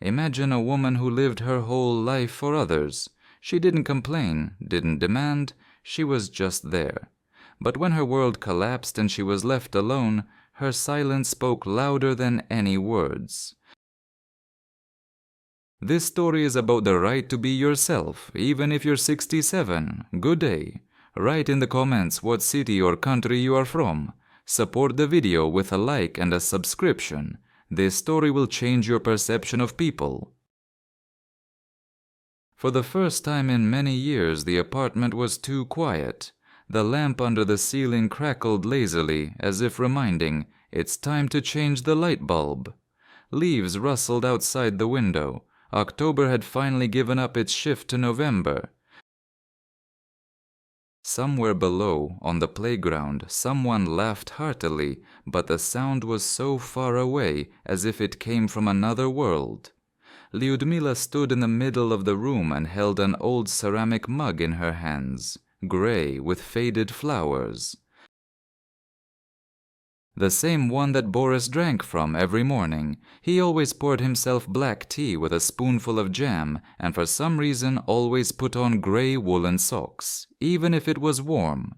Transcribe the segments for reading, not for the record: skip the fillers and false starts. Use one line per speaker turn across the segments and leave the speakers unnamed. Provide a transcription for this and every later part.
Imagine a woman who lived her whole life for others. She didn't complain, didn't demand, she was just there. But when her world collapsed and she was left alone, her silence spoke louder than any words. This story is about the right to be yourself, even if you're 67. Good day. Write in the comments what city or country you are from. Support the video with a like and a subscription. This story will change your perception of people. For the first time in many years, the apartment was too quiet. The lamp under the ceiling crackled lazily, as if reminding, it's time to change the light bulb. Leaves rustled outside the window. October had finally given up its shift to November. Somewhere below, on the playground, someone laughed heartily, but the sound was so far away, as if it came from another world. Lyudmila stood in the middle of the room and held an old ceramic mug in her hands, gray with faded flowers. The same one that Boris drank from every morning. He always poured himself black tea with a spoonful of jam, and for some reason always put on gray woolen socks, even if it was warm.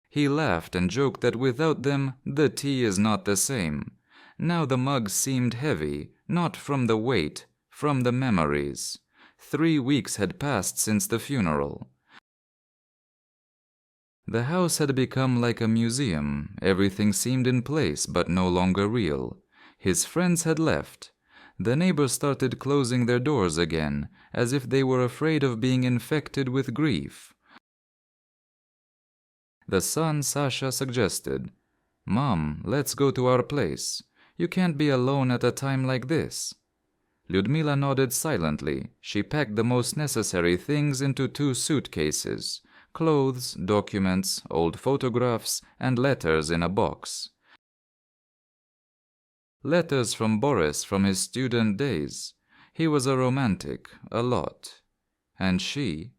He laughed and joked that without them, the tea is not the same. Now the mug seemed heavy, not from the weight, from the memories. 3 weeks had passed since the funeral. The house had become like a museum. Everything seemed in place but no longer real. His friends had left. The neighbors started closing their doors again, as if they were afraid of being infected with grief. The son, Sasha, suggested, "Mom, let's go to our place. You can't be alone at a time like this." Lyudmila nodded silently. She packed the most necessary things into 2 suitcases. Clothes, documents, old photographs, and letters in a box. Letters from Boris from his student days. He was a romantic, a lot. And she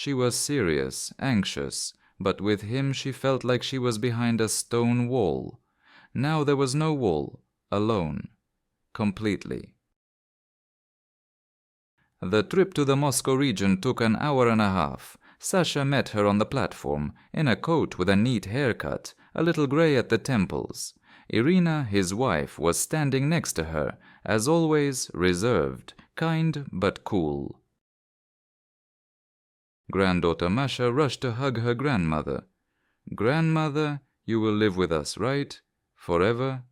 was serious, anxious, but with him she felt like she was behind a stone wall. Now there was no wall, alone, completely. The trip to the Moscow region took an hour and a half. Sasha met her on the platform, in a coat with a neat haircut, a little gray at the temples. Irina, his wife, was standing next to her, as always, reserved, kind but cool. Granddaughter Masha rushed to hug her grandmother. "Grandmother, you will live with us, right? Forever?"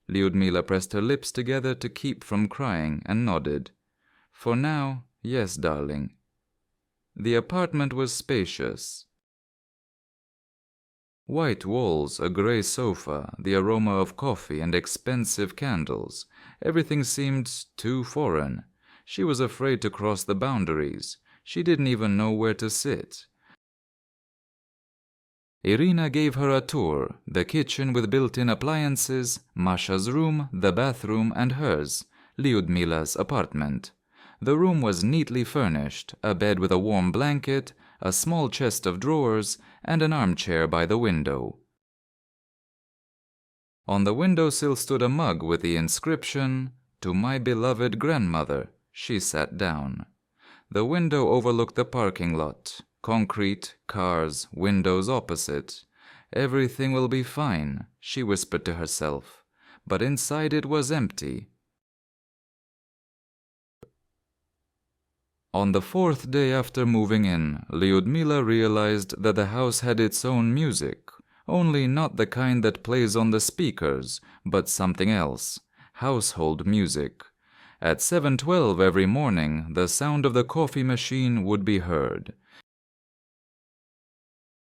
Lyudmila pressed her lips together to keep from crying and nodded. "For now, yes, darling." The apartment was spacious. White walls, a grey sofa, the aroma of coffee and expensive candles. Everything seemed too foreign. She was afraid to cross the boundaries. She didn't even know where to sit. Irina gave her a tour, the kitchen with built-in appliances, Masha's room, the bathroom, and hers, Lyudmila's apartment. The room was neatly furnished, a bed with a warm blanket, a small chest of drawers, and an armchair by the window. On the windowsill stood a mug with the inscription, "To my beloved grandmother." She sat down. The window overlooked the parking lot. Concrete, cars, windows opposite. "Everything will be fine," she whispered to herself. But inside it was empty. On the 4th day after moving in, Lyudmila realized that the house had its own music, only not the kind that plays on the speakers, but something else, household music. At 7:12 every morning, the sound of the coffee machine would be heard.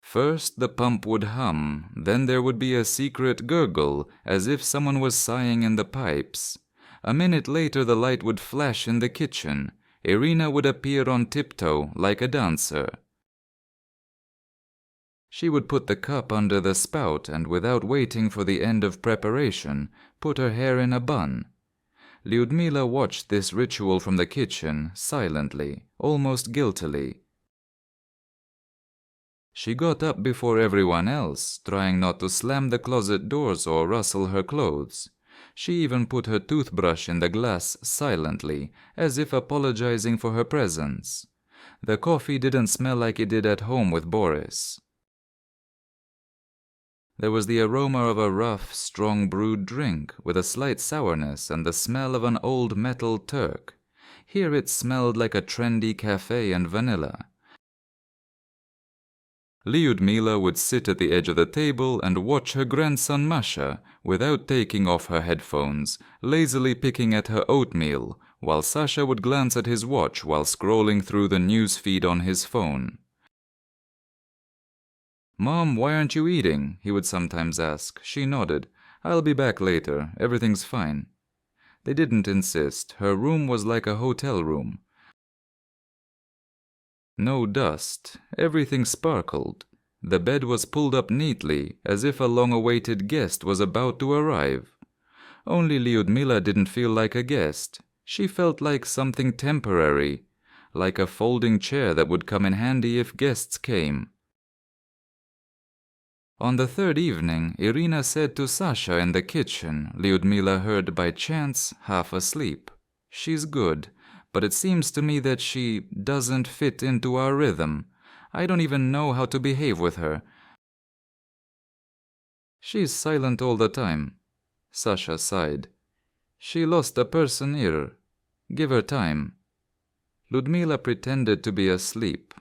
First the pump would hum, then there would be a secret gurgle, as if someone was sighing in the pipes. A minute later the light would flash in the kitchen. Irina would appear on tiptoe like a dancer. She would put the cup under the spout and, without waiting for the end of preparation, put her hair in a bun. Lyudmila watched this ritual from the kitchen, silently, almost guiltily. She got up before everyone else, trying not to slam the closet doors or rustle her clothes. She even put her toothbrush in the glass silently, as if apologizing for her presence. The coffee didn't smell like it did at home with Boris. There was the aroma of a rough, strong brewed drink, with a slight sourness and the smell of an old metal Turk. Here it smelled like a trendy cafe and vanilla. Lyudmila would sit at the edge of the table and watch her grandson Masha, without taking off her headphones, lazily picking at her oatmeal, while Sasha would glance at his watch while scrolling through the news feed on his phone. "Mom, why aren't you eating?" he would sometimes ask. She nodded. "I'll be back later. Everything's fine." They didn't insist. Her room was like a hotel room. No dust. Everything sparkled. The bed was pulled up neatly, as if a long-awaited guest was about to arrive. Only Lyudmila didn't feel like a guest. She felt like something temporary, like a folding chair that would come in handy if guests came. On the third evening, Irina said to Sasha in the kitchen, Lyudmila heard by chance, half asleep, "She's good, but it seems to me that she doesn't fit into our rhythm. I don't even know how to behave with her. She's silent all the time." Sasha sighed. "She lost a person here. Give her time." Lyudmila pretended to be asleep,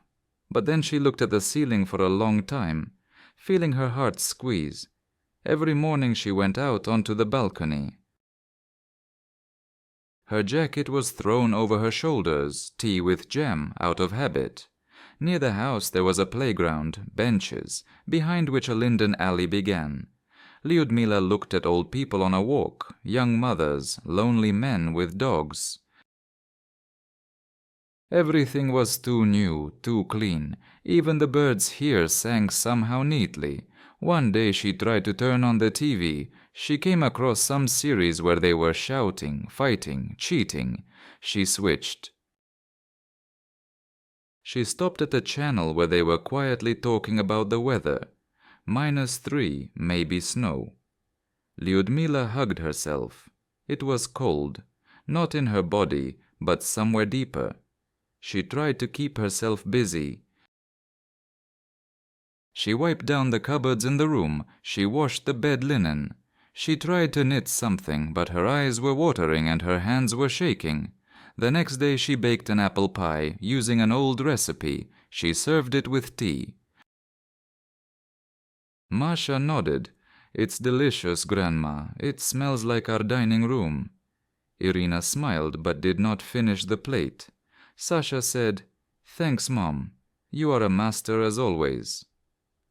but then she looked at the ceiling for a long time, feeling her heart squeeze. Every morning she went out onto the balcony. Her jacket was thrown over her shoulders, tea with jam, out of habit. Near the house there was a playground, benches, behind which a linden alley began. Lyudmila looked at old people on a walk, young mothers, lonely men with dogs. Everything was too new, too clean. Even the birds here sang somehow neatly. One day she tried to turn on the TV. She came across some series where they were shouting, fighting, cheating. She switched. She stopped at a channel where they were quietly talking about the weather. -3, maybe snow. Lyudmila hugged herself. It was cold, not in her body, but somewhere deeper. She tried to keep herself busy. She wiped down the cupboards in the room. She washed the bed linen. She tried to knit something, but her eyes were watering and her hands were shaking. The next day she baked an apple pie, using an old recipe. She served it with tea. Masha nodded. "It's delicious, Grandma. It smells like our dining room." Irina smiled but did not finish the plate. Sasha said, "Thanks, Mom. You are a master as always."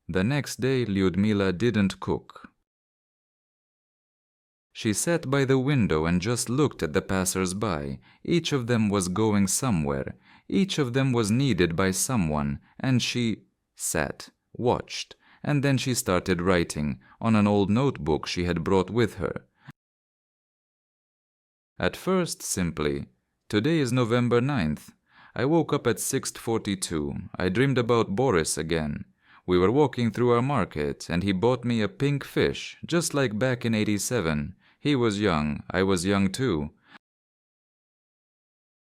The next day Lyudmila didn't cook. She sat by the window and just looked at the passers-by. Each of them was going somewhere. Each of them was needed by someone, and she sat, watched, and then she started writing on an old notebook she had brought with her. At first, simply, "Today is November 9th. I woke up at 6:42. I dreamed about Boris again. We were walking through our market, and he bought me a pink fish, just like back in '87. He was young, I was young too.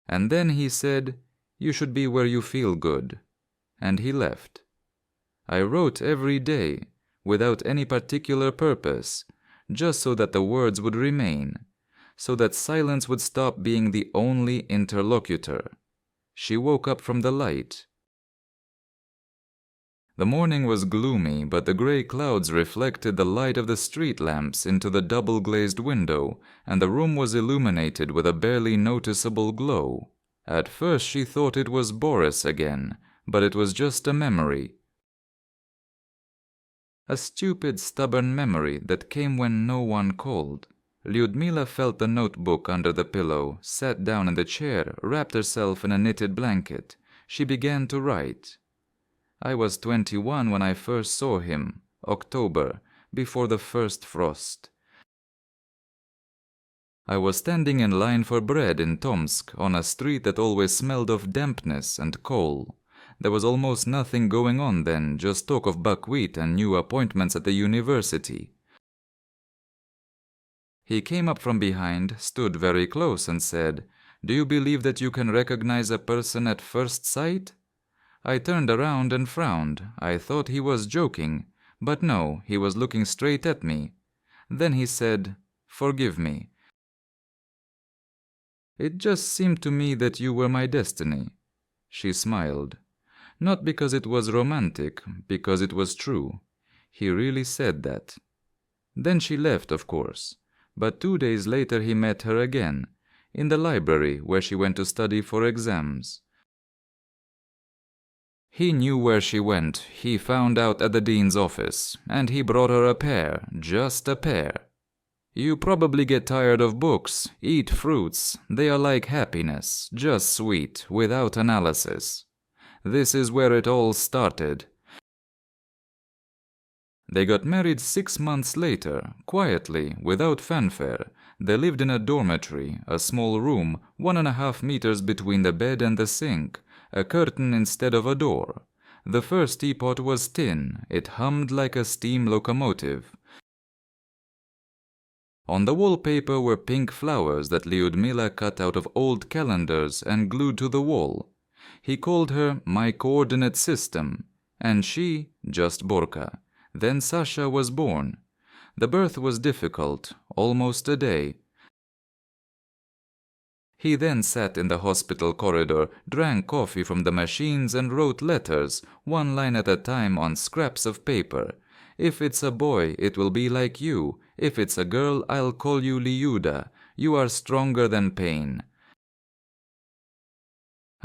And then he said, 'You should be where you feel good.' And he left. I wrote every day, without any particular purpose, just so that the words would remain, so that silence would stop being the only interlocutor." She woke up from the light. The morning was gloomy, but the gray clouds reflected the light of the street lamps into the double-glazed window, and the room was illuminated with a barely noticeable glow. At first she thought it was Boris again, but it was just a memory. A stupid, stubborn memory that came when no one called. Lyudmila felt the notebook under the pillow, sat down in the chair, wrapped herself in a knitted blanket. She began to write. "I was 21 when I first saw him, October, before the first frost. I was standing in line for bread in Tomsk, on a street that always smelled of dampness and coal. There was almost nothing going on then, just talk of buckwheat and new appointments at the university. He came up from behind, stood very close and said, "Do you believe that you can recognize a person at first sight?" I turned around and frowned. I thought he was joking, but no, he was looking straight at me. Then he said, "Forgive me. It just seemed to me that you were my destiny." She smiled. Not because it was romantic, because it was true. He really said that. Then she left, of course. But 2 days later he met her again, in the library where she went to study for exams. He knew where she went. He found out at the dean's office, and he brought her a pear, just a pear. You probably get tired of books. Eat fruits. They are like happiness, just sweet, without analysis. This is where it all started. They got married 6 months later, quietly, without fanfare. They lived in a dormitory, a small room, 1.5 meters between the bed and the sink, a curtain instead of a door. The first teapot was tin. It hummed like a steam locomotive. On the wallpaper were pink flowers that Lyudmila cut out of old calendars and glued to the wall. He called her "my coordinate system," and she just Borka. Then Sasha was born. The birth was difficult, almost a day. He then sat in the hospital corridor, drank coffee from the machines and wrote letters, 1 line at a time on scraps of paper. "If it's a boy, it will be like you. If it's a girl, I'll call you Lyuda. You are stronger than pain."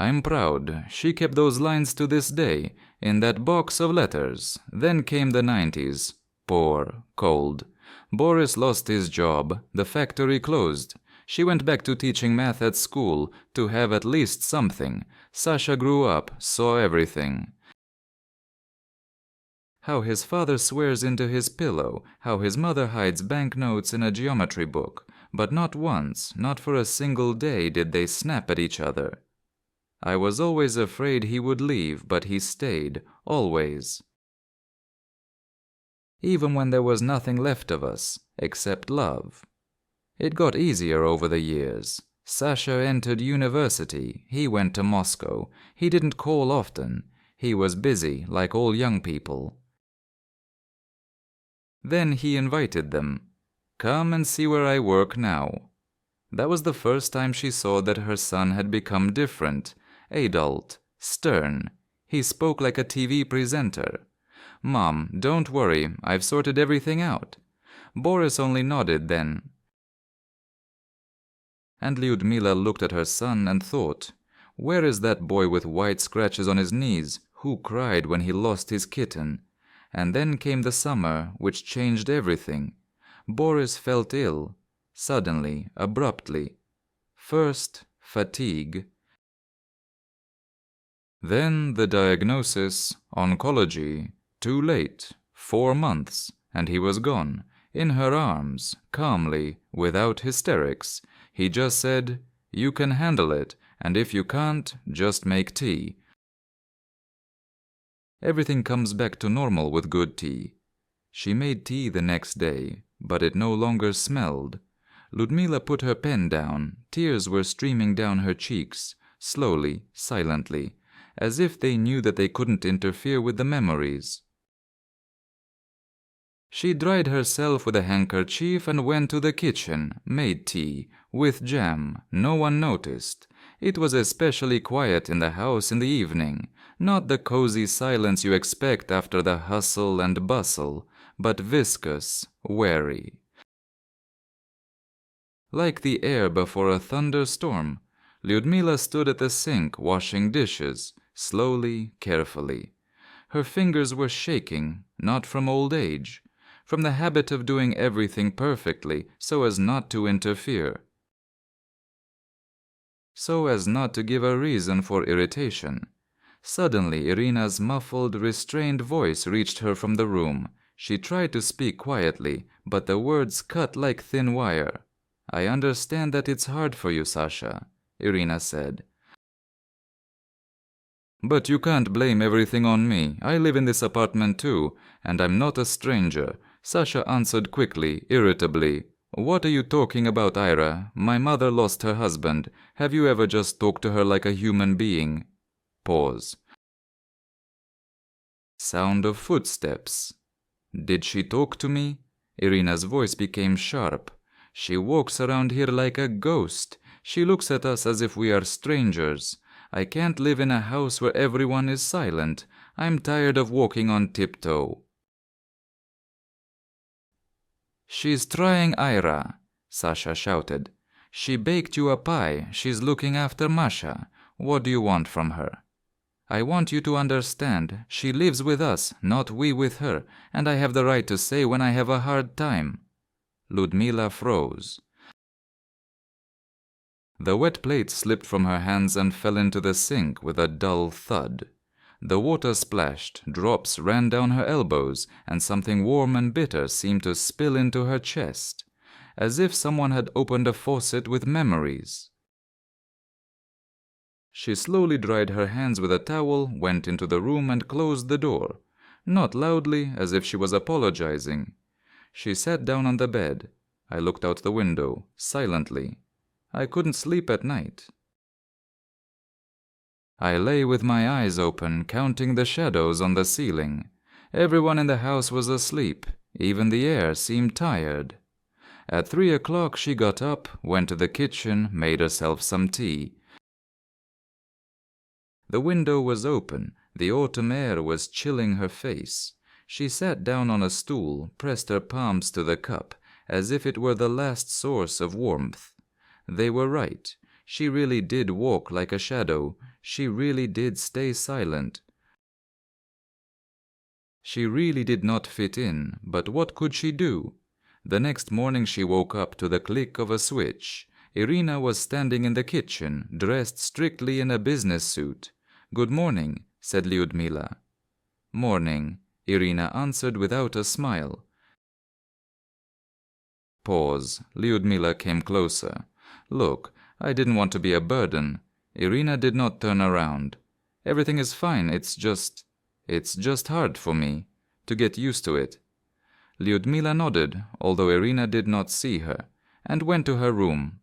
I'm proud. She kept those lines to this day, in that box of letters. Then came the 90s. Poor, cold. Boris lost his job. The factory closed. She went back to teaching math at school, to have at least something. Sasha grew up, saw everything. How his father swears into his pillow, how his mother hides banknotes in a geometry book, but not once, not for a single day did they snap at each other. I was always afraid he would leave, but he stayed, always. Even when there was nothing left of us, except love. It got easier over the years. Sasha entered university, he went to Moscow. He didn't call often. He was busy, like all young people. Then he invited them. "Come and see where I work now." That was the first time she saw that her son had become different. Adult, stern. He spoke like a TV presenter. "Mom, don't worry, I've sorted everything out." Boris only nodded then. And Lyudmila looked at her son and thought, where is that boy with white scratches on his knees, who cried when he lost his kitten? And then came the summer, which changed everything. Boris felt ill, suddenly, abruptly. First, fatigue. Then the diagnosis, oncology, too late, 4 months, and he was gone, in her arms, calmly, without hysterics. He just said, "You can handle it, and if you can't, just make tea." Everything comes back to normal with good tea. She made tea the next day, but it no longer smelled. Lyudmila put her pen down. Tears were streaming down her cheeks, slowly, silently, as if they knew that they couldn't interfere with the memories. She dried herself with a handkerchief and went to the kitchen, made tea, with jam. No one noticed. It was especially quiet in the house in the evening, not the cozy silence you expect after the hustle and bustle, but viscous, wary. Like the air before a thunderstorm, Lyudmila stood at the sink washing dishes, slowly, carefully. Her fingers were shaking, not from old age, from the habit of doing everything perfectly so as not to interfere, so as not to give a reason for irritation. Suddenly Irina's muffled, restrained voice reached her from the room. She tried to speak quietly, but the words cut like thin wire. "I understand that it's hard for you, Sasha," Irina said. "But you can't blame everything on me. I live in this apartment too, and I'm not a stranger," Sasha answered quickly, irritably. What are you talking about, Ira? My mother lost her husband. Have you ever just talked to her like a human being? Pause. Sound of footsteps. Did she talk to me? Irina's voice became sharp. She walks around here like a ghost. She looks at us as if we are strangers. I can't live in a house where everyone is silent. I'm tired of walking on tiptoe. She's trying, Ira, Sasha shouted. She baked you a pie. She's looking after Masha. What do you want from her? I want you to understand. She lives with us, not we with her, and I have the right to say when I have a hard time. Lyudmila froze. The wet plate slipped from her hands and fell into the sink with a dull thud. The water splashed, drops ran down her elbows, and something warm and bitter seemed to spill into her chest, as if someone had opened a faucet with memories. She slowly dried her hands with a towel, went into the room and closed the door, not loudly, as if she was apologizing. She sat down on the bed. I looked out the window, silently. I couldn't sleep at night. I lay with my eyes open, counting the shadows on the ceiling. Everyone in the house was asleep. Even the air seemed tired. At 3 o'clock she got up, went to the kitchen, made herself some tea. The window was open. The autumn air was chilling her face. She sat down on a stool, pressed her palms to the cup, as if it were the last source of warmth. They were right. She really did walk like a shadow. She really did stay silent. She really did not fit in, but what could she do? The next morning she woke up to the click of a switch. Irina was standing in the kitchen, dressed strictly in a business suit. "Good morning," said Lyudmila. "Morning," Irina answered without a smile. Pause. Lyudmila came closer. "Look, I didn't want to be a burden." Irina did not turn around. "Everything is fine, it's just hard for me to get used to it." Lyudmila nodded, although Irina did not see her, and went to her room.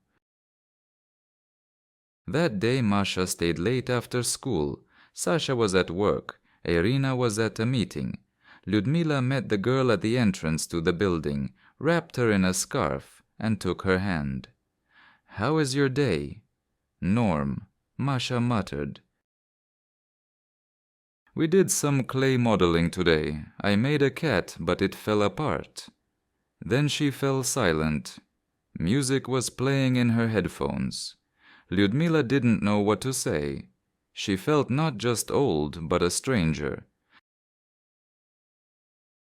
That day Masha stayed late after school. Sasha was at work. Irina was at a meeting. Lyudmila met the girl at the entrance to the building, wrapped her in a scarf, and took her hand. "How is your day?" "Norm," Masha muttered. "We did some clay modeling today. I made a cat, but it fell apart." Then she fell silent. Music was playing in her headphones. Lyudmila didn't know what to say. She felt not just old, but a stranger.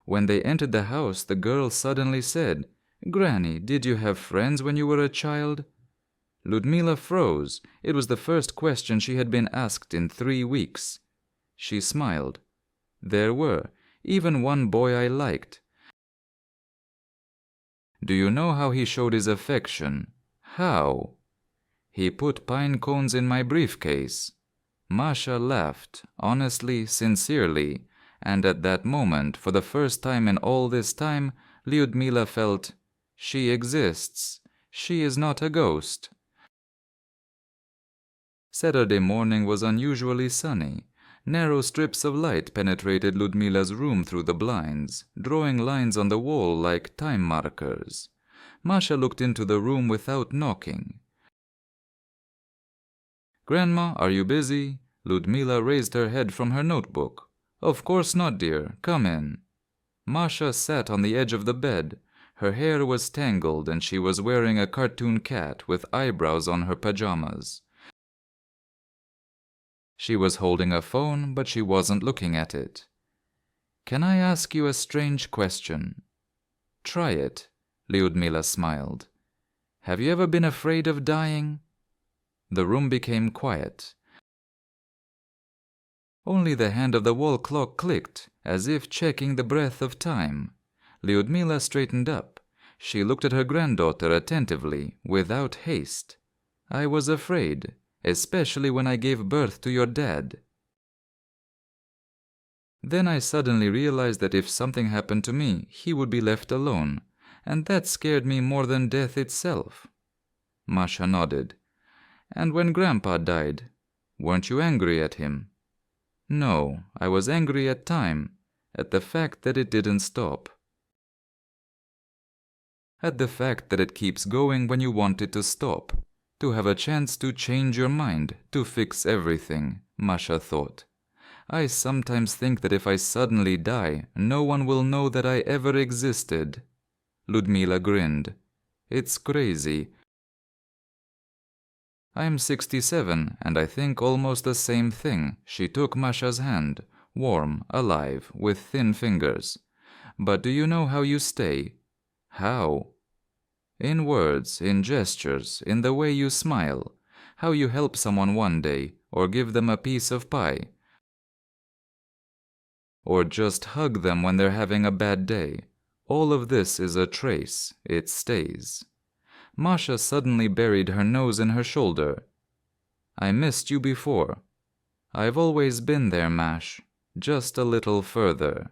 When they entered the house, the girl suddenly said, "Granny, did you have friends when you were a child?" Lyudmila froze. It was the first question she had been asked in 3 weeks. She smiled. "There were. Even one boy I liked." "Do you know how he showed his affection?" "How?" "He put pine cones in my briefcase." Masha laughed, honestly, sincerely, and at that moment, for the first time in all this time, Lyudmila felt, she exists. She is not a ghost. Saturday morning was unusually sunny. Narrow strips of light penetrated Lyudmila's room through the blinds, drawing lines on the wall like time markers. Masha looked into the room without knocking. "Grandma, are you busy?" Lyudmila raised her head from her notebook. "Of course not, dear. Come in." Masha sat on the edge of the bed. Her hair was tangled and she was wearing a cartoon cat with eyebrows on her pajamas. She was holding a phone, but she wasn't looking at it. "Can I ask you a strange question?" "Try it," Lyudmila smiled. "Have you ever been afraid of dying?" The room became quiet. Only the hand of the wall clock clicked, as if checking the breath of time. Lyudmila straightened up. She looked at her granddaughter attentively, without haste. "I was afraid, especially when I gave birth to your dad. Then I suddenly realized that if something happened to me, he would be left alone. and that scared me more than death itself." Masha nodded. "And when Grandpa died, weren't you angry at him?" "No, I was angry at time, at the fact that it didn't stop. At the fact that it keeps going when you want it to stop. To have a chance to change your mind, to fix everything," Masha thought. "I sometimes think that if I suddenly die, no one will know that I ever existed." Lyudmila grinned. "It's crazy. I'm 67, and I think almost the same thing." She took Masha's hand, warm, alive, with thin fingers. "But do you know how you stay?" "How?" "In words, in gestures, in the way you smile. How you help someone one day, or give them a piece of pie. Or just hug them when they're having a bad day. All of this is a trace. It stays." Masha suddenly buried her nose in her shoulder. "I missed you before. I've always been there, Mash. Just a little further."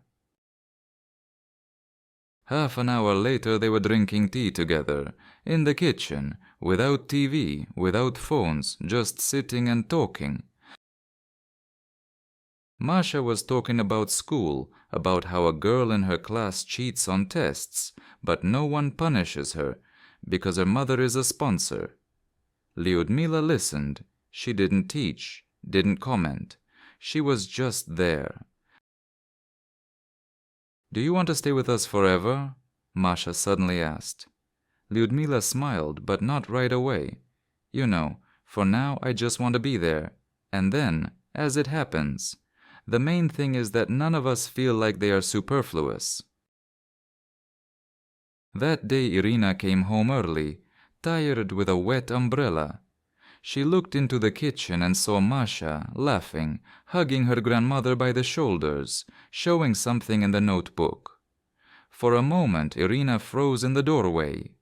Half an hour later they were drinking tea together, in the kitchen, without TV, without phones, just sitting and talking. Masha was talking about school, about how a girl in her class cheats on tests, but no one punishes her, because her mother is a sponsor. Lyudmila listened. She didn't teach, didn't comment. She was just there. "Do you want to stay with us forever?" Masha suddenly asked. Lyudmila smiled, but not right away. "You know, for now I just want to be there. And then, as it happens. The main thing is that none of us feel like they are superfluous." That day Irina came home early, tired with a wet umbrella. She looked into the kitchen and saw Masha, laughing, hugging her grandmother by the shoulders, showing something in the notebook. For a moment Irina froze in the doorway.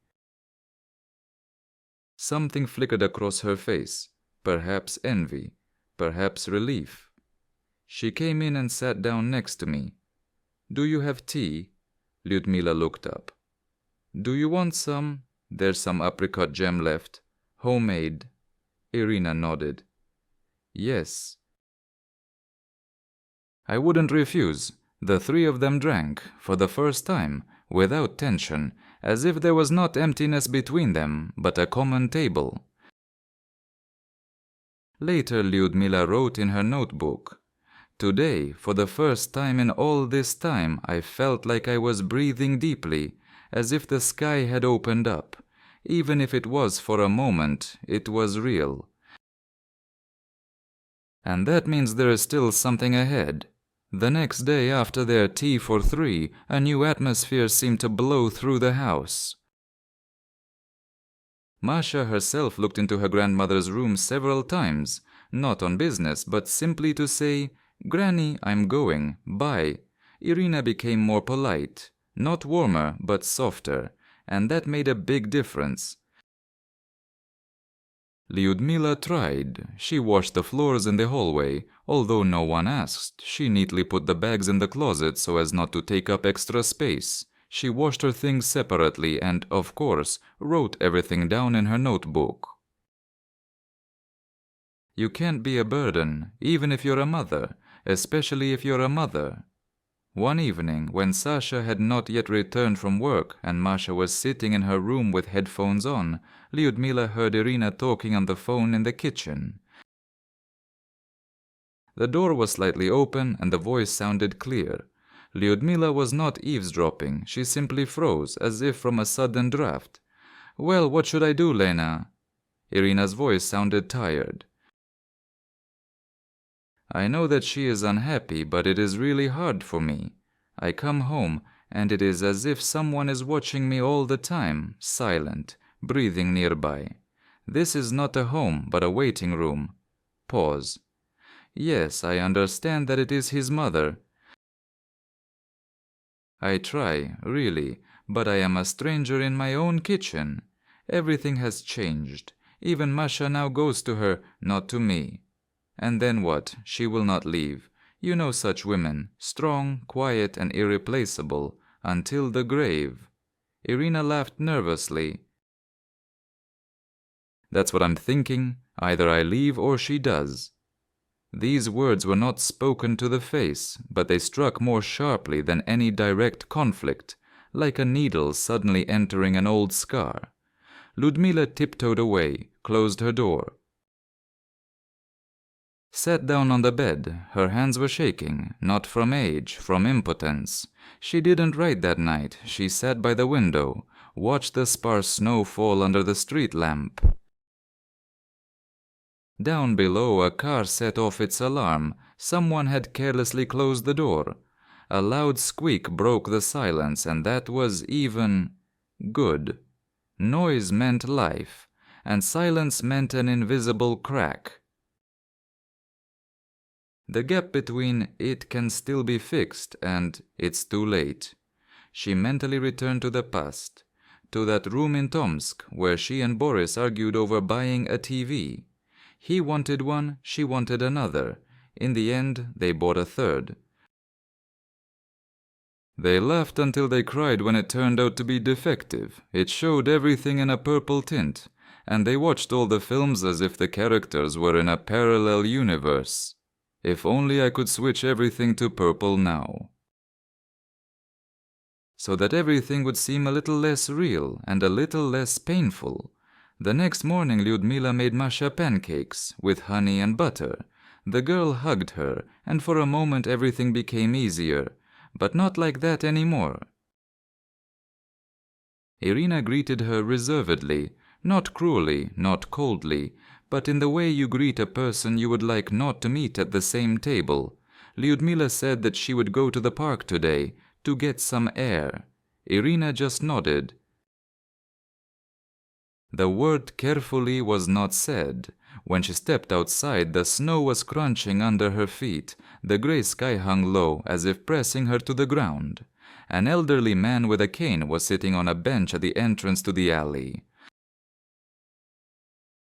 Something flickered across her face, perhaps envy, perhaps relief. She came in and sat down next to me. "Do you have tea?" Lyudmila looked up. "Do you want some? There's some apricot jam left. Homemade." Irina nodded. "Yes." I wouldn't refuse. The three of them drank, for the first time, without tension, as if there was not emptiness between them, but a common table. Later Lyudmila wrote in her notebook, "Today, for the first time in all this time, I felt like I was breathing deeply, as if the sky had opened up. Even if it was for a moment, it was real. And that means there is still something ahead." The next day after their tea for three, a new atmosphere seemed to blow through the house. Masha herself looked into her grandmother's room several times, not on business, but simply to say, "Granny, I'm going, bye." Irina became more polite, not warmer, but softer, and that made a big difference. Lyudmila tried. She washed the floors in the hallway. Although no one asked, she neatly put the bags in the closet so as not to take up extra space. She washed her things separately and, of course, wrote everything down in her notebook. You can't be a burden, even if you're a mother, especially if you're a mother. One evening, when Sasha had not yet returned from work and Masha was sitting in her room with headphones on, Lyudmila heard Irina talking on the phone in the kitchen. The door was slightly open and the voice sounded clear. Lyudmila was not eavesdropping, she simply froze, as if from a sudden draft. "Well, what should I do, Lena?" Irina's voice sounded tired. "I know that she is unhappy, but it is really hard for me. I come home, and it is as if someone is watching me all the time, silent, breathing nearby. This is not a home, but a waiting room." Pause. "Yes, I understand that it is his mother. I try, really, but I am a stranger in my own kitchen. Everything has changed. Even Masha now goes to her, not to me. And then what? She will not leave. You know such women, strong, quiet, and irreplaceable, until the grave." Irina laughed nervously. That's what I'm thinking. Either I leave or she does. These words were not spoken to the face, but they struck more sharply than any direct conflict, like a needle suddenly entering an old scar. Lyudmila tiptoed away, closed her door. Sat down on the bed. Her hands were shaking, not from age, from impotence. She didn't write that night. She sat by the window, watched the sparse snow fall under the street lamp. Down below, a car set off its alarm. Someone had carelessly closed the door. A loud squeak broke the silence, and that was even good. Noise meant life, and silence meant an invisible crack. The gap between "it can still be fixed" and "it's too late." She mentally returned to the past, to that room in Tomsk where she and Boris argued over buying a TV. He wanted one, she wanted another. In the end, they bought a third. They laughed until they cried when it turned out to be defective. It showed everything in a purple tint, and they watched all the films as if the characters were in a parallel universe. If only I could switch everything to purple now. So that everything would seem a little less real and a little less painful. The next morning Lyudmila made Masha pancakes with honey and butter. The girl hugged her, and for a moment everything became easier, but not like that anymore. Irina greeted her reservedly, not cruelly, not coldly, but in the way you greet a person you would like not to meet at the same table. Lyudmila said that she would go to the park today, to get some air. Irina just nodded. The word carefully was not said. When she stepped outside, the snow was crunching under her feet. The grey sky hung low, as if pressing her to the ground. An elderly man with a cane was sitting on a bench at the entrance to the alley.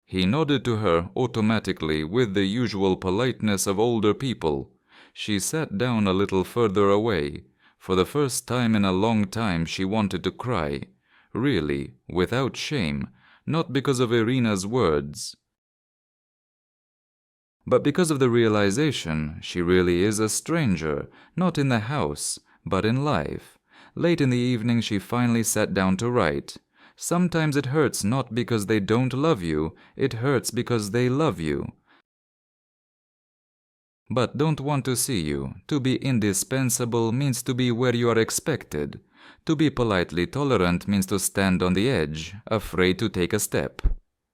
He nodded to her automatically with the usual politeness of older people. She sat down a little further away. For the first time in a long time she wanted to cry. Really, without shame. Not because of Irina's words, but because of the realization she really is a stranger, not in the house, but in life. Late in the evening she finally sat down to write. Sometimes it hurts not because they don't love you, it hurts because they love you, but don't want to see you. To be indispensable means to be where you are expected. To be politely tolerant means to stand on the edge, afraid to take a step.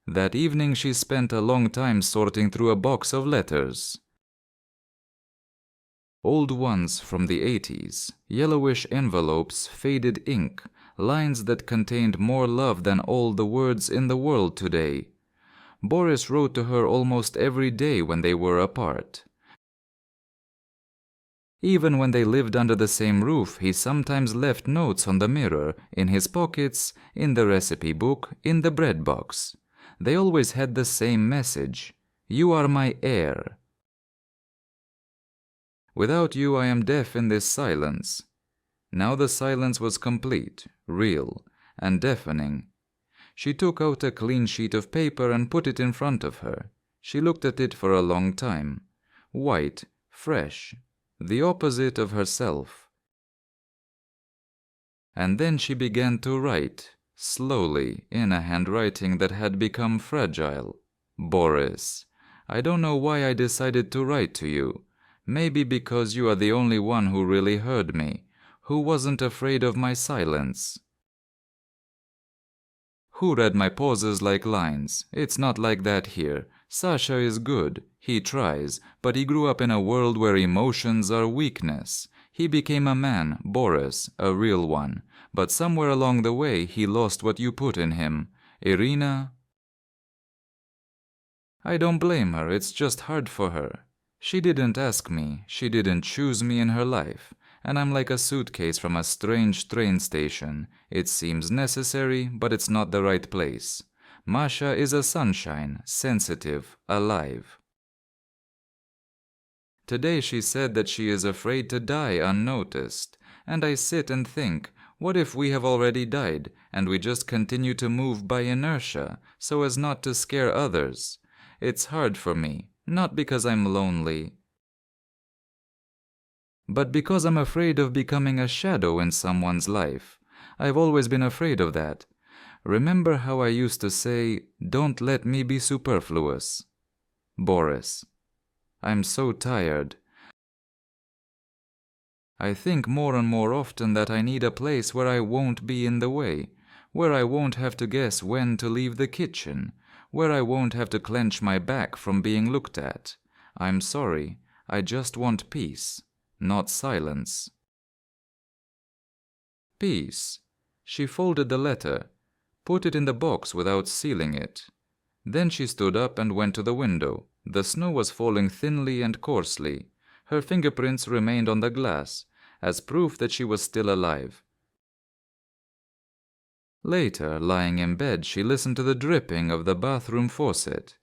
That evening she spent a long time sorting through a box of letters. Old ones from the 80s, yellowish envelopes, faded ink, lines that contained more love than all the words in the world today. Boris wrote to her almost every day when they were apart. Even when they lived under the same roof, he sometimes left notes on the mirror, in his pockets, in the recipe book, in the bread box. They always had the same message: "You are my heir. Without you I am deaf in this silence." Now the silence was complete, real, and deafening. She took out a clean sheet of paper and put it in front of her. She looked at it for a long time. White, fresh, the opposite of herself. And then she began to write, slowly, in a handwriting that had become fragile. "Boris, I don't know why I decided to write to you. Maybe because you are the only one who really heard me, who wasn't afraid of my silence. Who read my pauses like lines. It's not like that here. Sasha is good. He tries, but he grew up in a world where emotions are weakness. He became a man, Boris, a real one. But somewhere along the way he lost what you put in him. Irina, I don't blame her, it's just hard for her. She didn't ask me, she didn't choose me in her life. And I'm like a suitcase from a strange train station. It seems necessary, but it's not the right place. Masha is a sunshine, sensitive, alive. Today she said that she is afraid to die unnoticed, and I sit and think, What if we have already died, and we just continue to move by inertia, so as not to scare others? It's hard for me, not because I'm lonely, but because I'm afraid of becoming a shadow in someone's life. I've always been afraid of that. Remember how I used to say, "Don't let me be superfluous"? Boris. I'm so tired. I think more and more often that I need a place where I won't be in the way, where I won't have to guess when to leave the kitchen, where I won't have to clench my back from being looked at. I'm sorry, I just want peace, not silence. Peace. She folded the letter, put it in the box without sealing it. Then she stood up and went to the window. The snow was falling thinly and coarsely. Her fingerprints remained on the glass, as proof that she was still alive. Later, lying in bed, she listened to the dripping of the bathroom faucet,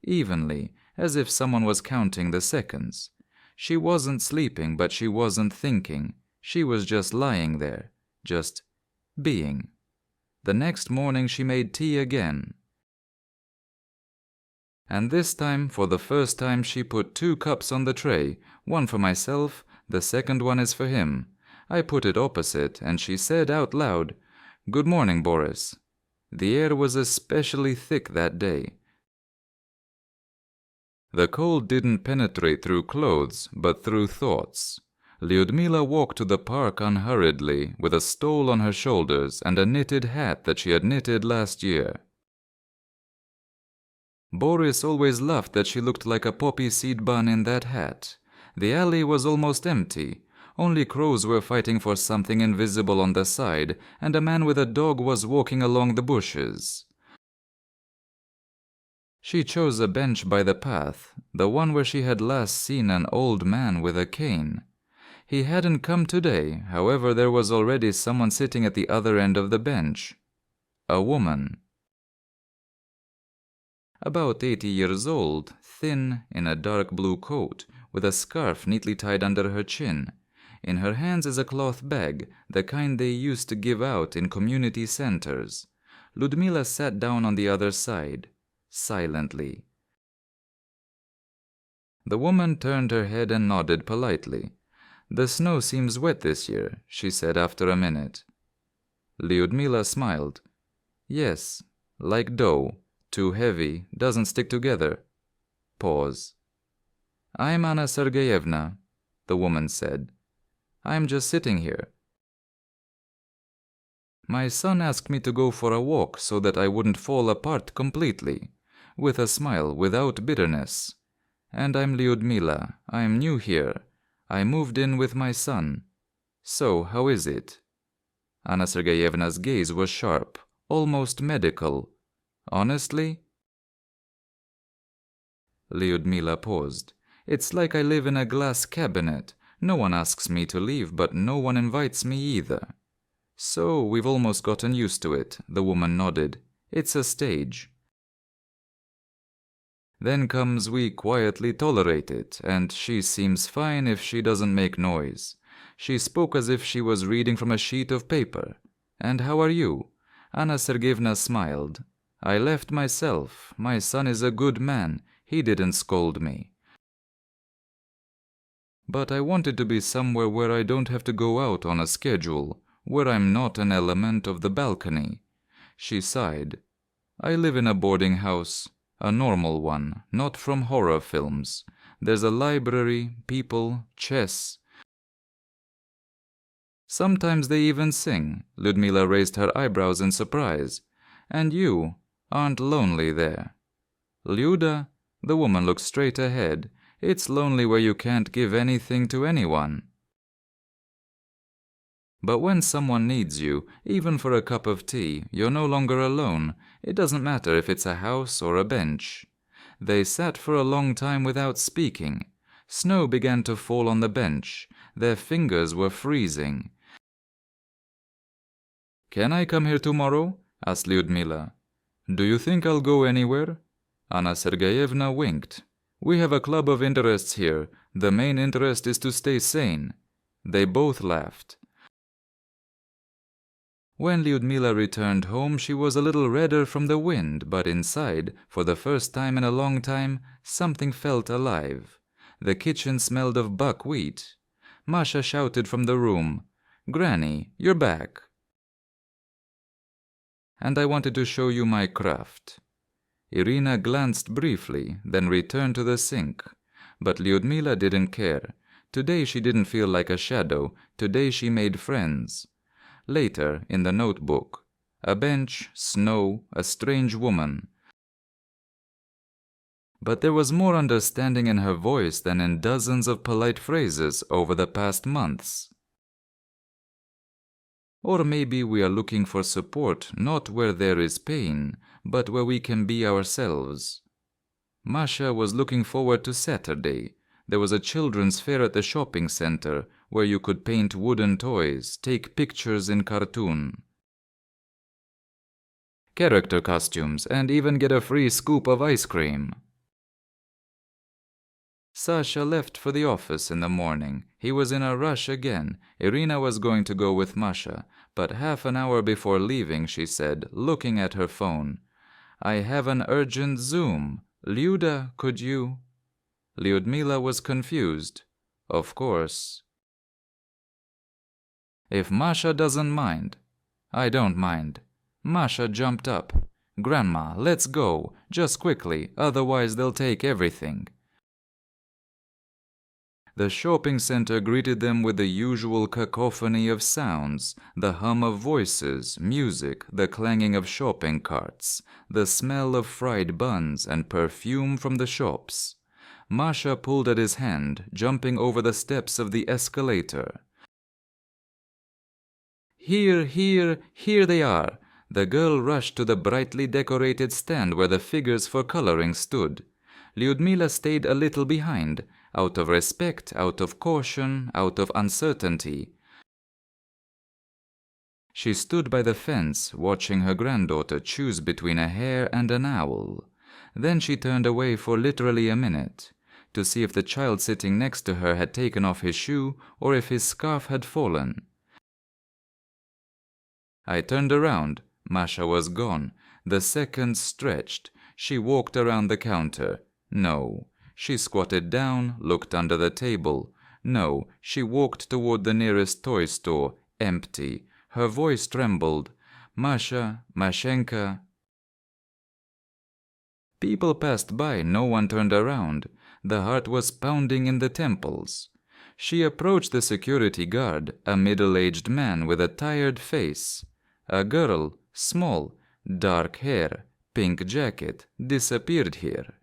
evenly, as if someone was counting the seconds. She wasn't sleeping, but she wasn't thinking. She was just lying there, just being. The next morning she made tea again. And this time, for the first time, she put 2 cups on the tray, one for myself, the second one is for him. I put it opposite, and she said out loud, "Good morning, Boris." The air was especially thick that day. The cold didn't penetrate through clothes, but through thoughts. Lyudmila walked to the park unhurriedly, with a stole on her shoulders and a knitted hat that she had knitted last year. Boris always laughed that she looked like a poppy seed bun in that hat. The alley was almost empty. Only crows were fighting for something invisible on the side, and a man with a dog was walking along the bushes. She chose a bench by the path, the one where she had last seen an old man with a cane. He hadn't come today, however there was already someone sitting at the other end of the bench. A woman. About 80 years old, thin, in a dark blue coat, with a scarf neatly tied under her chin. In her hands is a cloth bag, the kind they used to give out in community centers. Lyudmila sat down on the other side, silently. The woman turned her head and nodded politely. "The snow seems wet this year," she said after a minute. Lyudmila smiled. "Yes, like dough. Too heavy, doesn't stick together." Pause. "I'm Anna Sergeyevna," the woman said. "I'm just sitting here. My son asked me to go for a walk so that I wouldn't fall apart completely," with a smile without bitterness. "And I'm Lyudmila. I'm new here. I moved in with my son. So, how is it?" Anna Sergeyevna's gaze was sharp, almost medical. "Honestly?" Lyudmila paused. "It's like I live in a glass cabinet. No one asks me to leave, but no one invites me either." "So, we've almost gotten used to it," the woman nodded. "It's a stage. Then comes we quietly tolerate it, and she seems fine if she doesn't make noise." She spoke as if she was reading from a sheet of paper. "And how are you?" Anna Sergeyevna smiled. "I left myself. My son is a good man. He didn't scold me. But I wanted to be somewhere where I don't have to go out on a schedule, where I'm not an element of the balcony." She sighed. "I live in a boarding house, a normal one, not from horror films. There's a library, people, chess. Sometimes they even sing." Lyudmila raised her eyebrows in surprise. "And you aren't lonely there?" "Lyuda," the woman looked straight ahead, "it's lonely where you can't give anything to anyone. But when someone needs you, even for a cup of tea, you're no longer alone. It doesn't matter if it's a house or a bench." They sat for a long time without speaking. Snow began to fall on the bench. Their fingers were freezing. "Can I come here tomorrow?" asked Lyudmila. "Do you think I'll go anywhere?" Anna Sergeyevna winked. "We have a club of interests here. The main interest is to stay sane." They both laughed. When Lyudmila returned home, she was a little redder from the wind, but inside, for the first time in a long time, something felt alive. The kitchen smelled of buckwheat. Masha shouted from the room, "Granny, you're back. And I wanted to show you my craft." Irina glanced briefly, then returned to the sink. But Lyudmila didn't care. Today she didn't feel like a shadow. Today she made friends. Later, in the notebook, a bench, snow, a strange woman. But there was more understanding in her voice than in dozens of polite phrases over the past months. Or maybe we are looking for support not where there is pain, but where we can be ourselves. Masha was looking forward to Saturday. There was a children's fair at the shopping center where you could paint wooden toys, take pictures in cartoon, character costumes, and even get a free scoop of ice cream. Sasha left for the office in the morning. He was in a rush again. Irina was going to go with Masha, but half an hour before leaving, she said, looking at her phone, "I have an urgent Zoom. Lyuda, could you?" Lyudmila was confused. Of course. "If Masha doesn't mind." "I don't mind." Masha jumped up. "Grandma, let's go. Just quickly, otherwise they'll take everything." The shopping center greeted them with the usual cacophony of sounds, the hum of voices, music, the clanging of shopping carts, the smell of fried buns and perfume from the shops. Masha pulled at his hand, jumping over the steps of the escalator. "Here, here, here they are!" The girl rushed to the brightly decorated stand where the figures for coloring stood. Lyudmila stayed a little behind, out of respect, out of caution, out of uncertainty. She stood by the fence, watching her granddaughter choose between a hare and an owl. Then she turned away for literally a minute, to see if the child sitting next to her had taken off his shoe or if his scarf had fallen. I turned around. Masha was gone. The seconds stretched. She walked around the counter. No. She squatted down, looked under the table. No. She walked toward the nearest toy store. Empty. Her voice trembled. "Masha, Mashenka." People passed by. No one turned around. The heart was pounding in the temples. She approached the security guard, a middle-aged man with a tired face. A girl, small, dark hair, pink jacket, disappeared here.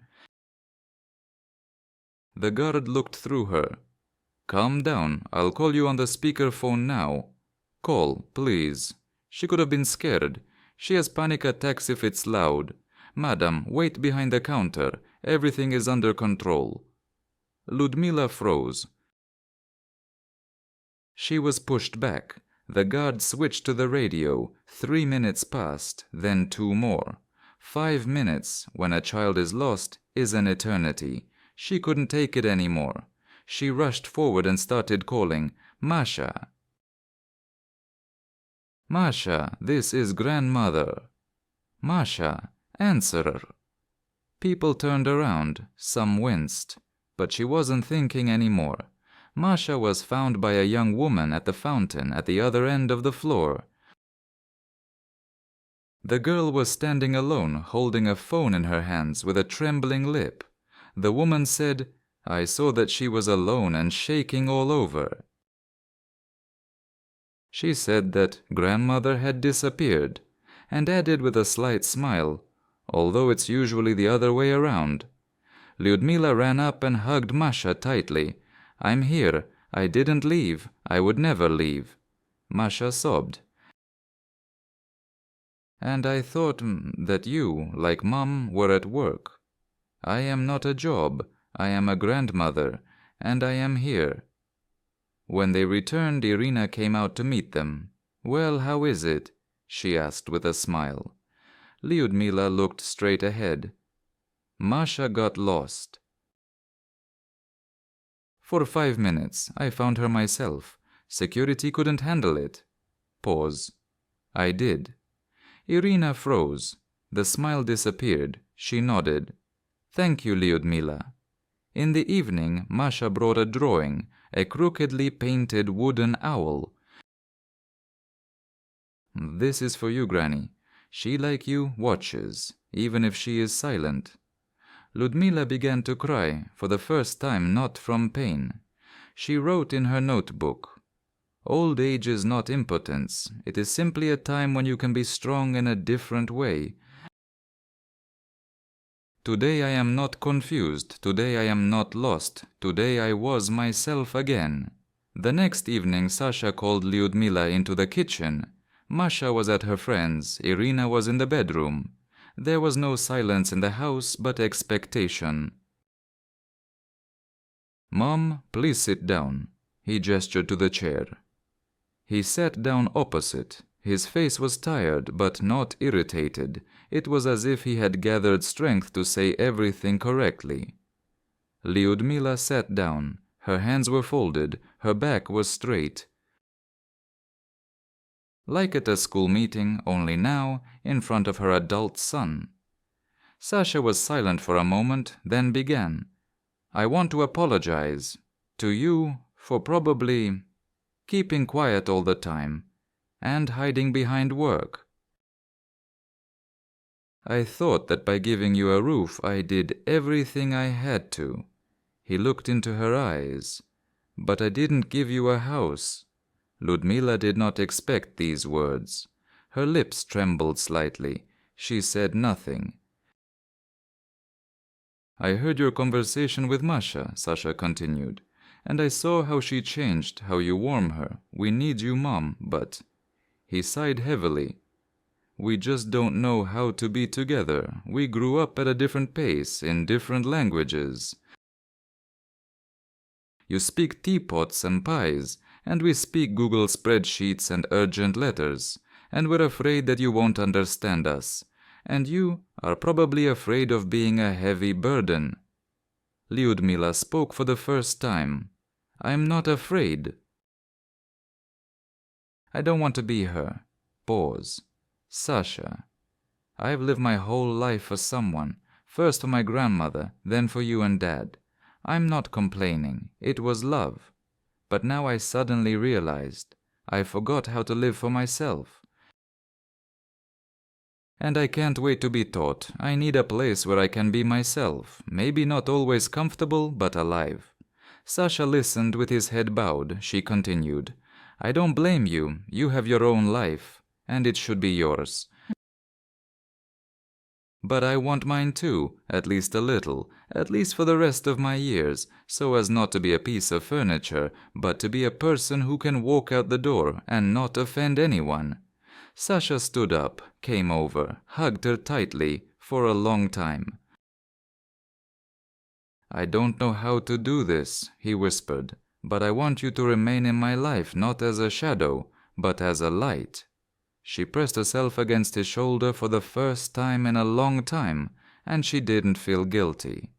The guard looked through her. "Calm down. I'll call you on the speakerphone now. Call, please." She could have been scared. "She has panic attacks if it's loud. Madam, wait behind the counter. Everything is under control." Lyudmila froze. She was pushed back. The guard switched to the radio. 3 minutes passed, then 2 more. 5 minutes, when a child is lost, is an eternity. She couldn't take it anymore. She rushed forward and started calling, "Masha! Masha, this is grandmother. Masha, answer her." People turned around. Some winced. But she wasn't thinking anymore. Masha was found by a young woman at the fountain at the other end of the floor. The girl was standing alone, holding a phone in her hands with a trembling lip. The woman said, "I saw that she was alone and shaking all over." She said that grandmother had disappeared, and added with a slight smile, "Although it's usually the other way around." Lyudmila ran up and hugged Masha tightly. "I'm here. I didn't leave. I would never leave." Masha sobbed. "And I thought that you, like Mom, were at work. I am not a job. I am a grandmother, and I am here." When they returned, Irina came out to meet them. "Well, how is it?" she asked with a smile. Lyudmila looked straight ahead. Masha got lost. "For 5 minutes. I found her myself. Security couldn't handle it." Pause. I did. Irina froze. The smile disappeared. She nodded. Thank you, Lyudmila. In the evening, Masha brought a drawing, a crookedly painted wooden owl. This is for you, Granny. She, like you, watches, even if she is silent. Lyudmila began to cry, for the first time not from pain. She wrote in her notebook, "Old age is not impotence. It is simply a time when you can be strong in a different way. Today I am not confused. Today I am not lost. Today I was myself again." The next evening Sasha called Lyudmila into the kitchen. Masha was at her friend's. Irina was in the bedroom. There was no silence in the house, but expectation. "Mom, please sit down." He gestured to the chair. He sat down opposite. His face was tired, but not irritated. It was as if he had gathered strength to say everything correctly. Lyudmila sat down. Her hands were folded. Her back was straight. Like at a school meeting, only now, in front of her adult son. Sasha was silent for a moment, then began. "I want to apologize to you for probably keeping quiet all the time and hiding behind work. I thought that by giving you a roof I did everything I had to." He looked into her eyes. "But I didn't give you a house." Lyudmila did not expect these words. Her lips trembled slightly. She said nothing. "I heard your conversation with Masha," Sasha continued, "and I saw how she changed, how you warm her. We need you, Mom, but..." He sighed heavily. "We just don't know how to be together. We grew up at a different pace, in different languages. You speak teapots and pies, and we speak Google spreadsheets and urgent letters, and we're afraid that you won't understand us. And you are probably afraid of being a heavy burden." Lyudmila spoke for the first time. "I'm not afraid. I don't want to be her." Pause. "Sasha, I've lived my whole life for someone, first for my grandmother, then for you and Dad. I'm not complaining. It was love. But now I suddenly realized I forgot how to live for myself. And I can't wait to be taught. I need a place where I can be myself, maybe not always comfortable, but alive." Sasha listened with his head bowed. She continued, "I don't blame you. You have your own life, and it should be yours. But I want mine too, at least a little, at least for the rest of my years, so as not to be a piece of furniture, but to be a person who can walk out the door and not offend anyone." Sasha stood up, came over, hugged her tightly for a long time. "I don't know how to do this," he whispered, "but I want you to remain in my life not as a shadow, but as a light." She pressed herself against his shoulder for the first time in a long time, and she didn't feel guilty.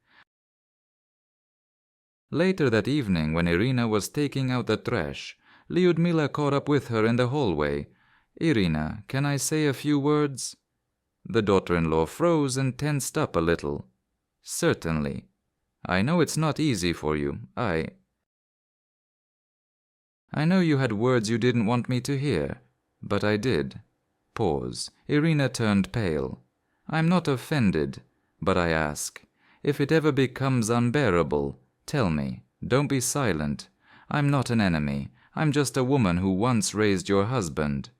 Later that evening, when Irina was taking out the trash, Lyudmila caught up with her in the hallway. "Irina, can I say a few words?" The daughter-in-law froze and tensed up a little. "Certainly. I know it's not easy for you. I know you had words you didn't want me to hear. But I did." Pause. Irina turned pale. "I'm not offended, but I ask, if it ever becomes unbearable, tell me. Don't be silent. I'm not an enemy. I'm just a woman who once raised your husband.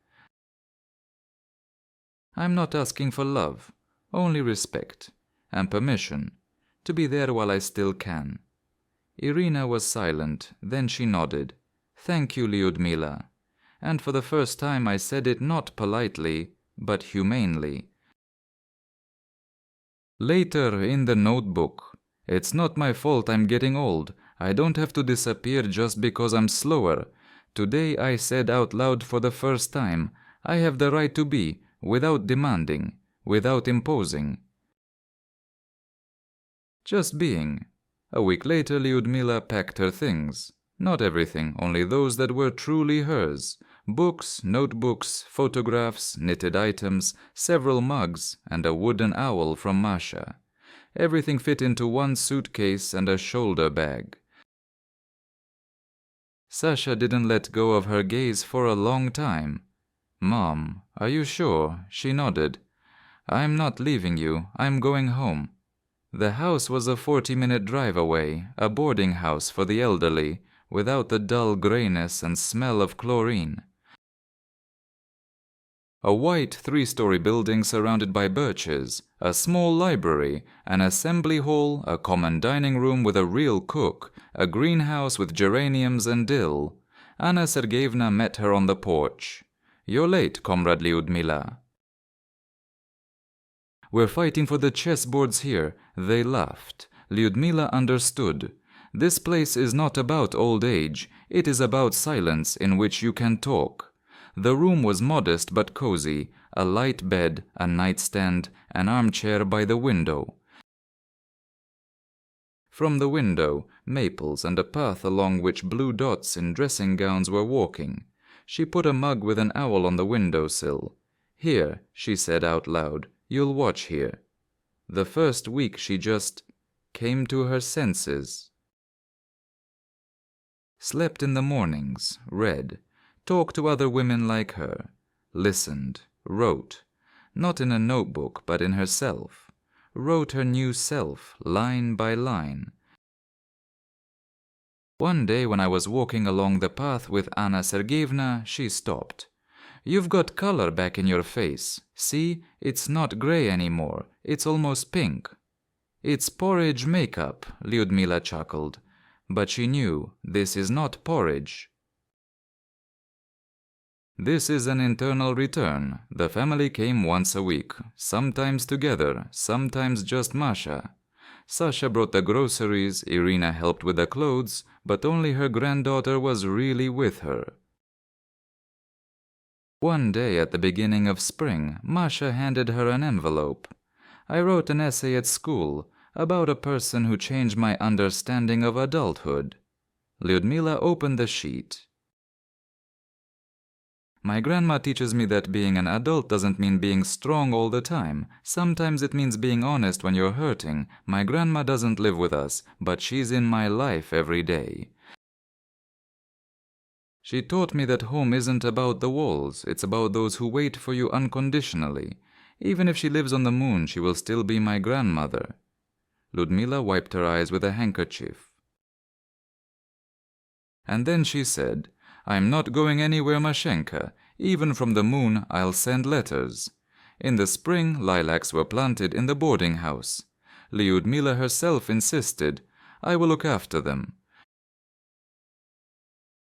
I'm not asking for love, only respect and permission to be there while I still can." Irina was silent, then she nodded. "Thank you, Lyudmila." And for the first time I said it not politely, but humanely. Later in the notebook, "It's not my fault I'm getting old. I don't have to disappear just because I'm slower. Today I said out loud for the first time, I have the right to be, without demanding, without imposing. Just being." A week later Lyudmila packed her things. Not everything, only those that were truly hers. Books, notebooks, photographs, knitted items, several mugs, and a wooden owl from Masha. Everything fit into one suitcase and a shoulder bag. Sasha didn't let go of her gaze for a long time. "Mom, are you sure?" She nodded. "I'm not leaving you. I'm going home." The house was a 40-minute drive away, a boarding house for the elderly, without the dull grayness and smell of chlorine. A white 3-story building surrounded by birches, a small library, an assembly hall, a common dining room with a real cook, a greenhouse with geraniums and dill. Anna Sergeyevna met her on the porch. "You're late, Comrade Lyudmila." "We're fighting for the chessboards here." They laughed. Lyudmila understood. This place is not about old age, it is about silence in which you can talk. The room was modest but cozy, a light bed, a nightstand, an armchair by the window. From the window, maples and a path along which blue dots in dressing gowns were walking. She put a mug with an owl on the windowsill. "Here," she said out loud, "you'll watch here." The first week she just came to her senses. Slept in the mornings, read, talked to other women like her, listened, wrote, not in a notebook but in herself, wrote her new self, line by line. One day when I was walking along the path with Anna Sergeyevna, she stopped. "You've got color back in your face. See, it's not gray anymore, it's almost pink." "It's porridge makeup," Lyudmila chuckled. But she knew this is not porridge. This is an internal return. The family came once a week, sometimes together, sometimes just Masha. Sasha brought the groceries, Irina helped with the clothes, but only her granddaughter was really with her. One day at the beginning of spring, Masha handed her an envelope. "I wrote an essay at school about a person who changed my understanding of adulthood." Lyudmila opened the sheet. "My grandma teaches me that being an adult doesn't mean being strong all the time. Sometimes it means being honest when you're hurting. My grandma doesn't live with us, but she's in my life every day. She taught me that home isn't about the walls, it's about those who wait for you unconditionally. Even if she lives on the moon, she will still be my grandmother." Lyudmila wiped her eyes with a handkerchief. And then she said, "I'm not going anywhere, Mashenka. Even from the moon, I'll send letters." In the spring, lilacs were planted in the boarding house. Lyudmila herself insisted, "I will look after them."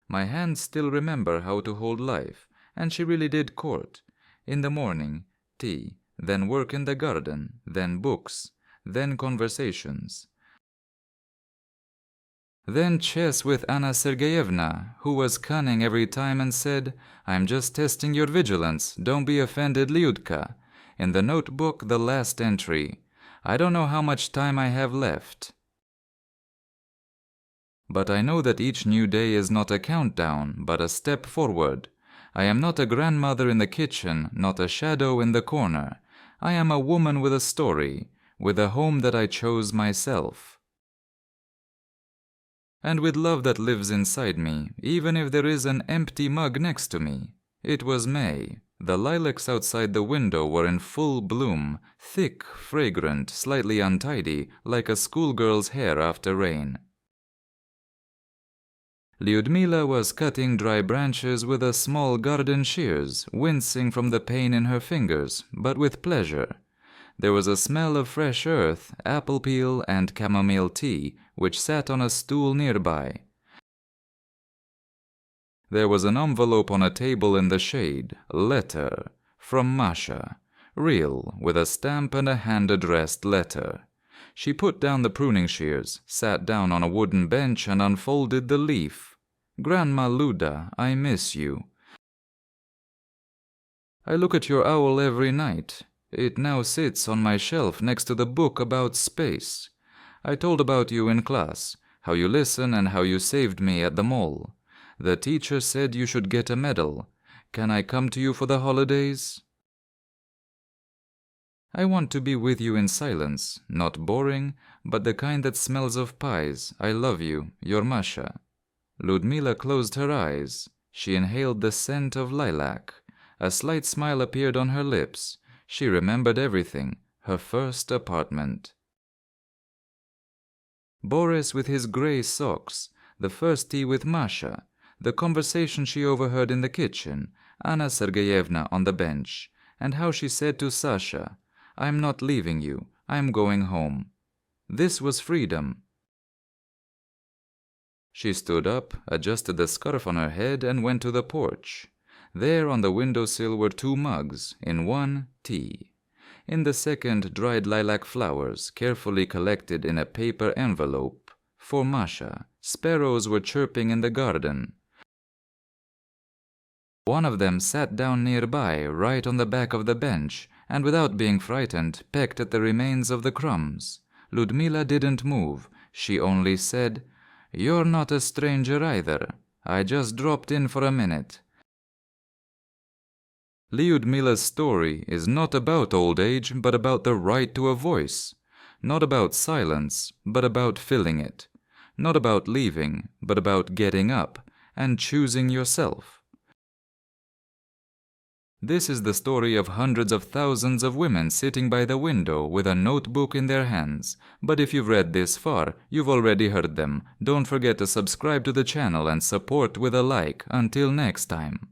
My hands still remember how to hold life, and she really did court. In the morning, tea, then work in the garden, then books, then conversations. Then chess with Anna Sergeyevna, who was cunning every time and said, "I'm just testing your vigilance, don't be offended, Lyudka." In the notebook, the last entry, "I don't know how much time I have left. But I know that each new day is not a countdown, but a step forward. I am not a grandmother in the kitchen, not a shadow in the corner. I am a woman with a story, with a home that I chose myself. And with love that lives inside me, even if there is an empty mug next to me." It was May. The lilacs outside the window were in full bloom, thick, fragrant, slightly untidy, like a schoolgirl's hair after rain. Lyudmila was cutting dry branches with a small garden shears, wincing from the pain in her fingers, but with pleasure. There was a smell of fresh earth, apple peel, and chamomile tea, which sat on a stool nearby. There was an envelope on a table in the shade, letter, from Masha, real, with a stamp and a hand-addressed letter. She put down the pruning shears, sat down on a wooden bench and unfolded the leaf. "Grandma Luda, I miss you. I look at your owl every night. It now sits on my shelf next to the book about space. I told about you in class. how you listen and how you saved me at the mall. The teacher said you should get a medal. Can I come to you for the holidays? I want to be with you in silence, not boring, but the kind that smells of pies. I love you, your Masha. Lyudmila closed her eyes. She inhaled the scent of lilac. A slight smile appeared on her lips. She remembered everything, her first apartment. Boris with his grey socks, the first tea with Masha, the conversation she overheard in the kitchen, Anna Sergeyevna on the bench, and how she said to Sasha, "I'm not leaving you, I'm going home." This was freedom. She stood up, adjusted the scarf on her head, and went to the porch. There on the windowsill were 2 mugs, in one, tea. In the second, dried lilac flowers, carefully collected in a paper envelope. For Masha, sparrows were chirping in the garden. One of them sat down nearby, right on the back of the bench, and without being frightened, pecked at the remains of the crumbs. Lyudmila didn't move. She only said, "You're not a stranger either. I just dropped in for a minute." Lyudmila's story is not about old age, but about the right to a voice. Not about silence, but about filling it. Not about leaving, but about getting up and choosing yourself. This is the story of hundreds of thousands of women sitting by the window with a notebook in their hands. But if you've read this far, you've already heard them. Don't forget to subscribe to the channel and support with a like. Until next time.